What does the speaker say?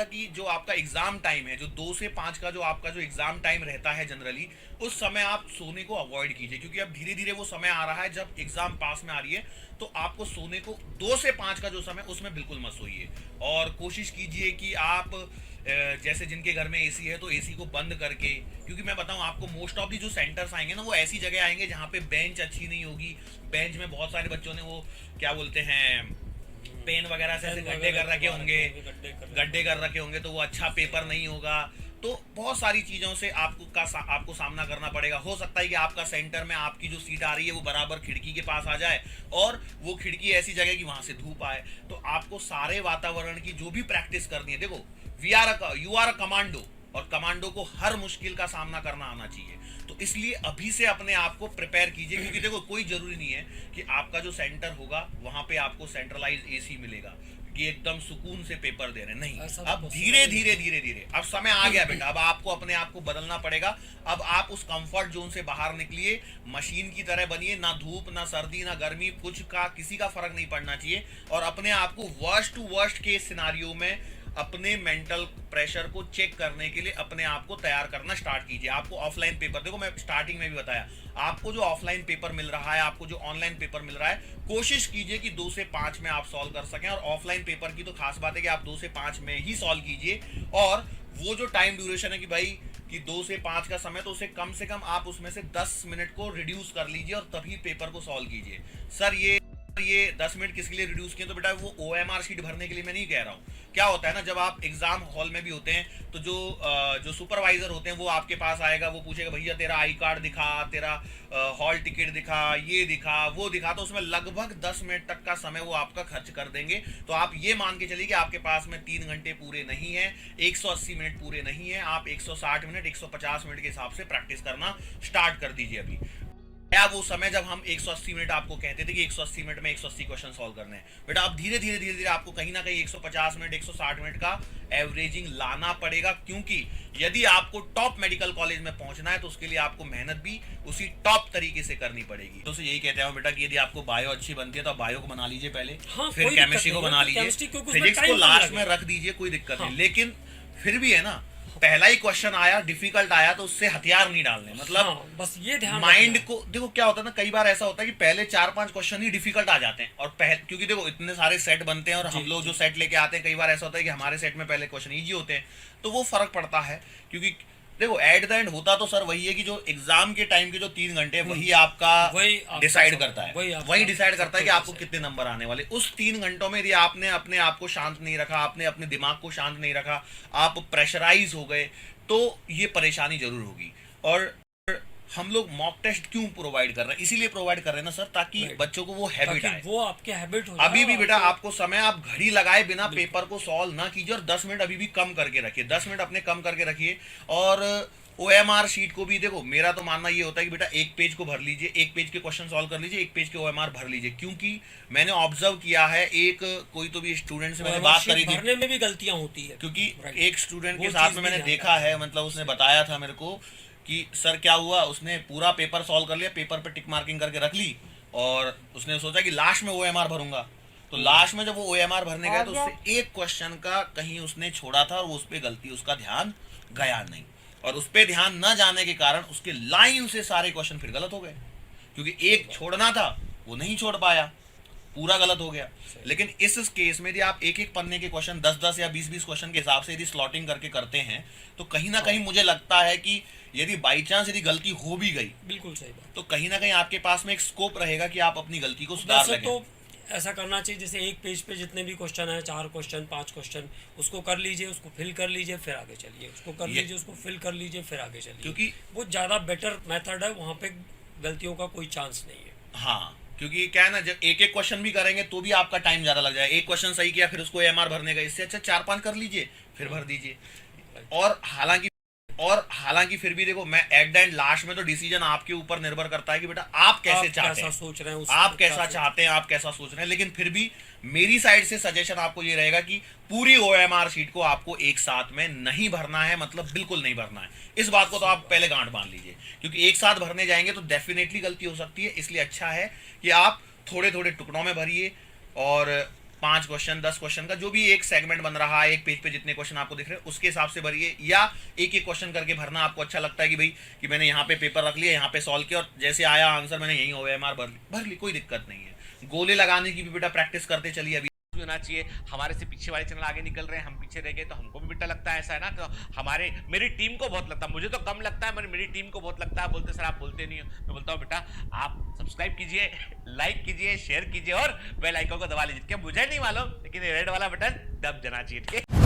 बेटा कि जो आपका एग्जाम टाइम है, जो 2 से 5 का जो आपका जो एग्जाम टाइम रहता है जनरली, उस समय आप सोने को अवॉइड कीजिए, क्योंकि अब धीरे धीरे वो समय आ रहा है जब एग्जाम पास में आ रही है। तो आपको सोने को 2 से 5 का जो समय, उसमें बिल्कुल मत सोइए। और कोशिश कीजिए कि आप जैसे जिनके घर में एसी है तो एसी को बंद करके, क्योंकि मैं बताऊं आपको, मोस्ट ऑफ दी जो सेंटर्स आएंगे ना, वो ऐसी जगह आएंगे जहाँ पे बेंच अच्छी नहीं होगी। बेंच में बहुत सारे बच्चों ने वो क्या बोलते हैं, पेन वगैरह से ऐसे गड्ढे कर रखे होंगे, गड्ढे कर रखे होंगे, तो वो अच्छा पेपर नहीं होगा। तो बहुत सारी चीज़ों से आपको सामना करना पड़ेगा। हो सकता है कि आपका सेंटर में आपकी जो सीट आ रही है वो बराबर खिड़की के पास आ जाए, और वो खिड़की ऐसी जगह कि वहां से धूप आए। तो आपको सारे वातावरण की जो भी प्रैक्टिस करनी है, देखो यू आर अ कमांडो, और कमांडो को हर मुश्किल का सामना करना आना चाहिए। तो इसलिए अभी से अपने आप को प्रिपेयर कीजिए, क्योंकि देखो कोई जरूरी नहीं है कि आपका जो सेंटर होगा वहां पे आपको सेंट्रलाइज एसी मिलेगा कि एकदम सुकून से पेपर दे रहे, नहीं। अब धीरे धीरे धीरे धीरे अब समय आ गया बेटा, अब आपको अपने आप को बदलना पड़ेगा। अब आप उस कंफर्ट जोन से बाहर निकलिए, मशीन की तरह बनिए। ना धूप, ना सर्दी, ना गर्मी, कुछ का किसी का फर्क नहीं पड़ना चाहिए। और अपने आप को worst to worst case scenario में अपने मेंटल प्रेशर को चेक करने के लिए अपने आप को तैयार करना स्टार्ट कीजिए। आपको ऑफलाइन पेपर, देखो मैं स्टार्टिंग में भी बताया, आपको जो ऑफलाइन पेपर मिल रहा है, आपको जो ऑनलाइन पेपर मिल रहा है, कोशिश कीजिए कि 2 से 5 में आप सॉल्व कर सकें। और ऑफलाइन पेपर की तो खास बात है कि आप 2 से 5 में ही सॉल्व कीजिए। और वो जो टाइम ड्यूरेशन है कि भाई कि 2 से 5 का समय, तो उसे कम से कम आप उसमें से 10 मिनट को रिड्यूस कर लीजिए और तभी पेपर को सॉल्व कीजिए। सर ये 10 मिनट किसके लिए रिड्यूस किए? तो बेटा वो ओएमआर शीट भरने के लिए मैं नहीं कह रहा हूँ। क्या होता है ना, जब आप एग्जाम हॉल में भी होते हैं तो जो सुपरवाइजर होते हैं वो आपके पास आएगा, वो पूछेगा भैया तेरा आई कार्ड दिखा, तेरा हॉल टिकट दिखा, ये दिखा, वो दिखा। तो उसमें लगभग 10 मिनट तक का समय वो आपका खर्च कर देंगे। तो आप ये मान के चलिए कि आपके पास में 3 घंटे पूरे नहीं है, 180 मिनट पूरे नहीं है। आप 160 मिनट, 150 मिनट के हिसाब से प्रैक्टिस करना स्टार्ट कर दीजिए अभी। क्या वो समय जब हम 180 मिनट आपको कहते थे कि 180 मिनट में 180 क्वेश्चन सॉल्व करने हैं, बेटा अब धीरे धीरे धीरे धीरे आपको कहीं ना कहीं 150 मिनट, 160 मिनट का एवरेजिंग लाना पड़ेगा। क्योंकि यदि आपको टॉप मेडिकल कॉलेज में पहुंचना है तो उसके लिए आपको मेहनत भी उसी टॉप तरीके से करनी पड़ेगी। तो यही कहते हैं बेटा कि यदि आपको बायो अच्छी बनती है तो आप बायो को बना लीजिए पहले, फिर केमिस्ट्री को बना लीजिए, फिजिक्स को लास्ट में रख दीजिए, कोई दिक्कत नहीं। लेकिन फिर भी है ना, पहला ही क्वेश्चन आया, डिफिकल्ट आया, तो उससे हथियार नहीं डालने। मतलब बस ये ध्यान माइंड को देखो, क्या होता है ना, कई बार ऐसा होता है कि पहले 4-5 क्वेश्चन ही डिफिकल्ट आ जाते हैं। और क्योंकि देखो इतने सारे सेट बनते हैं और हम लोग जो सेट लेके आते हैं, कई बार ऐसा होता है कि हमारे सेट में पहले क्वेश्चन इजी होते हैं, तो वो फर्क पड़ता है। क्योंकि देखो एट द एंड होता तो सर वही है कि जो एग्जाम के टाइम के जो 3 घंटे वही आपका डिसाइड करता है, वही डिसाइड करता है कि आपको कितने नंबर आने वाले। उस 3 घंटों में यदि आपने अपने आप को शांत नहीं रखा, आपने अपने दिमाग को शांत नहीं रखा, आप प्रेशराइज हो गए, तो ये परेशानी जरूर होगी। और हम लोग मॉक टेस्ट क्यों प्रोवाइड कर रहे हैं? इसीलिए प्रोवाइड कर रहे हैं ना सर, ताकि बच्चों को वो हैबिट आए, वो आपके हैबिट हो। अभी भी बेटा आपको समय, आप घड़ी लगाए बिना पेपर को सॉल्व ना कीजिए। और 10 मिनट अभी भी कम करके रखिए, 10 मिनट अपने कम करके रखिए। और ओएमआर शीट को भी देखो, मेरा तो मानना ये होता है कि बेटा एक पेज को भर लीजिए, एक पेज के क्वेश्चन सॉल्व कर लीजिए, एक पेज के ओएमआर भर लीजिए। क्योंकि मैंने ऑब्जर्व किया है, एक कोई तो भी स्टूडेंट से मैंने बात करी थी, भरने में भी गलतियां होती है। क्योंकि एक स्टूडेंट के साथ में मैंने देखा है, मतलब उसने बताया था मेरे को कि सर क्या हुआ, उसने पूरा पेपर सॉल्व कर लिया, पेपर पे टिक मार्किंग करके रख ली, और उसने सोचा कि लास्ट में ओएमआर भरूंगा। तो लास्ट में जब वो ओएमआर भरने गया तो उससे एक क्वेश्चन का कहीं उसने छोड़ा था, और वो उस पर गलती, उसका ध्यान गया नहीं। और उस पर ध्यान न जाने के कारण उसके लाइन से सारे क्वेश्चन फिर गलत हो गए, क्योंकि एक छोड़ना था वो नहीं छोड़ पाया, पूरा गलत हो गया। लेकिन इस केस में यदि आप एक एक पन्ने के क्वेश्चन 10-10 या 20-20 क्वेश्चन के हिसाब से यदि स्लॉटिंग करके करते हैं, तो कहीं ना कहीं मुझे लगता है कि यदि बाई चांस यदि गलती हो भी गई, बिल्कुल सही बात, तो कहीं ना कहीं आपके पास में एक स्कोप रहेगा कि आप अपनी गलती को सुधार सकें। तो ऐसा करना चाहिए जैसे एक पेज पे जितने भी क्वेश्चन है, 4 क्वेश्चन 5 क्वेश्चन, उसको कर लीजिए, उसको फिल कर लीजिए, फिर आगे चलिए, उसको कर लीजिए, उसको फिल कर लीजिए, फिर आगे चलिए। क्योंकि वो ज़्यादा बेटर मेथड है, वहाँ पे गलतियों का कोई चांस नहीं है। हाँ, क्योंकि क्या है ना, जब एक एक क्वेश्चन भी करेंगे तो भी आपका टाइम ज्यादा लग जाएगा। एक क्वेश्चन सही किया, फिर उसको एमआर भरने का, इससे अच्छा 4-5 कर लीजिए, फिर भर दीजिए। और हालांकि फिर भी देखो, मैं एट द एंड लास्ट में तो डिसीजन आपके ऊपर निर्भर करता है कि बेटा आप कैसे चाहते हैं, सोच रहे हैं, आप कैसा चाहते हैं, आप कैसा सोच रहे हैं। लेकिन फिर भी मेरी साइड से सजेशन आपको ये रहेगा कि पूरी ओएमआर शीट को आपको एक साथ में नहीं भरना है, मतलब बिल्कुल नहीं भरना है। इस बात को तो आप पहले गांठ बांध लीजिए, क्योंकि एक साथ भरने जाएंगे तो डेफिनेटली गलती हो सकती है। इसलिए अच्छा है कि आप थोड़े थोड़े टुकड़ों में भरिए। और 5 क्वेश्चन 10 क्वेश्चन का जो भी एक सेगमेंट बन रहा है, एक पेज पे जितने क्वेश्चन आपको दिख रहे हैं उसके हिसाब से भरिए, या एक एक क्वेश्चन करके भरना आपको अच्छा लगता है कि भाई कि मैंने यहाँ पे पेपर रख लिया, यहाँ पे सॉल्व किया और जैसे आया आंसर मैंने यही OMR भर ली, कोई दिक्कत नहीं है। गोले लगाने की भी बेटा प्रैक्टिस करते चलिए। अभी होना चाहिए, हमारे से पीछे वाले चैनल आगे निकल रहे हैं, हम पीछे रह गए तो हमको भी बेटा लगता है ऐसा है ना, तो मेरी टीम को बहुत लगता है, मुझे तो कम लगता है, मेरी टीम को बहुत लगता है। बोलते सर आप बोलते नहीं हो, मैं बोलता हूँ बेटा आप सब्सक्राइब कीजिए, लाइक कीजिए, शेयर कीजिए और बेल आइकन को दबा लीजिए। क्या मुझे नहीं मालूम, लेकिन रेड वाला बटन दब जाना चाहिए, ठीक है।